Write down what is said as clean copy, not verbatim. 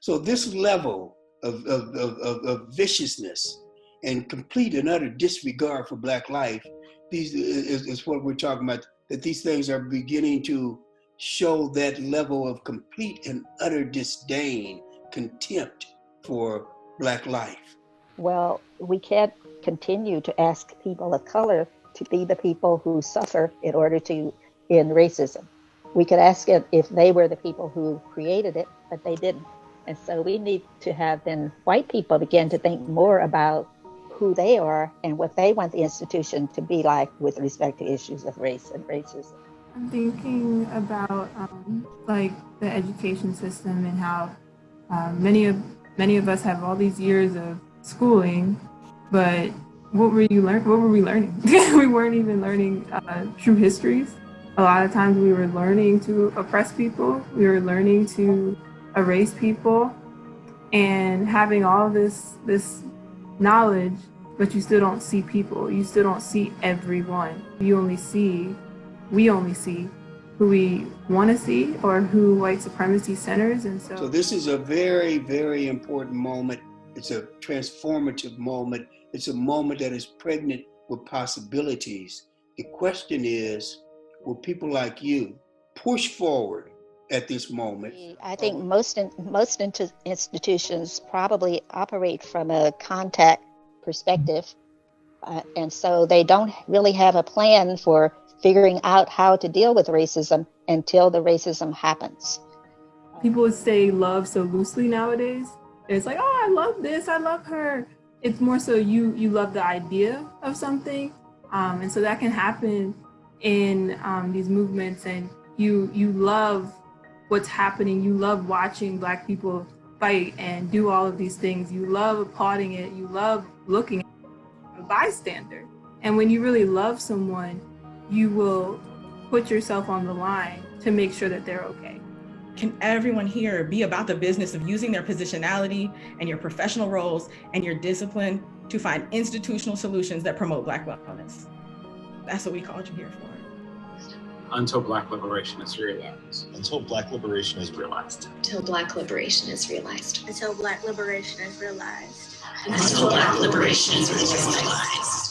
So this level of viciousness and complete and utter disregard for Black life, these is what we're talking about, that these things are beginning to show that level of complete and utter disdain, contempt for Black life. Well, we can't continue to ask people of color to be the people who suffer in order to end racism. We could ask it if they were the people who created it, but they didn't. And so we need to have then white people begin to think more about who they are and what they want the institution to be like with respect to issues of race and racism. I'm thinking about like the education system and how many of us have all these years of schooling, but what were we learning? We weren't even learning true histories. A lot of times we were learning to oppress people. We were learning to erase people, and having all this knowledge, but you still don't see people. You still don't see everyone. We only see who we want to see or who white supremacy centers. And so this is a very, very important moment. It's a transformative moment. It's a moment that is pregnant with possibilities. The question is, will people like you push forward at this moment? I think most institutions probably operate from a contact perspective. And so they don't really have a plan for figuring out how to deal with racism until the racism happens. People would say love so loosely nowadays. It's like, oh, I love this, I love her. It's more so you love the idea of something. And so that can happen in these movements, and you love what's happening. You love watching Black people fight and do all of these things. You love applauding it. You love looking at a bystander. And when you really love someone, you will put yourself on the line to make sure that they're okay. Can everyone here be about the business of using their positionality and your professional roles and your discipline to find institutional solutions that promote Black wellness? That's what we called you here for. Until Black liberation is realized. Until Black liberation is realized. Until Black liberation is realized. Until Black liberation is realized. Until Black liberation is realized.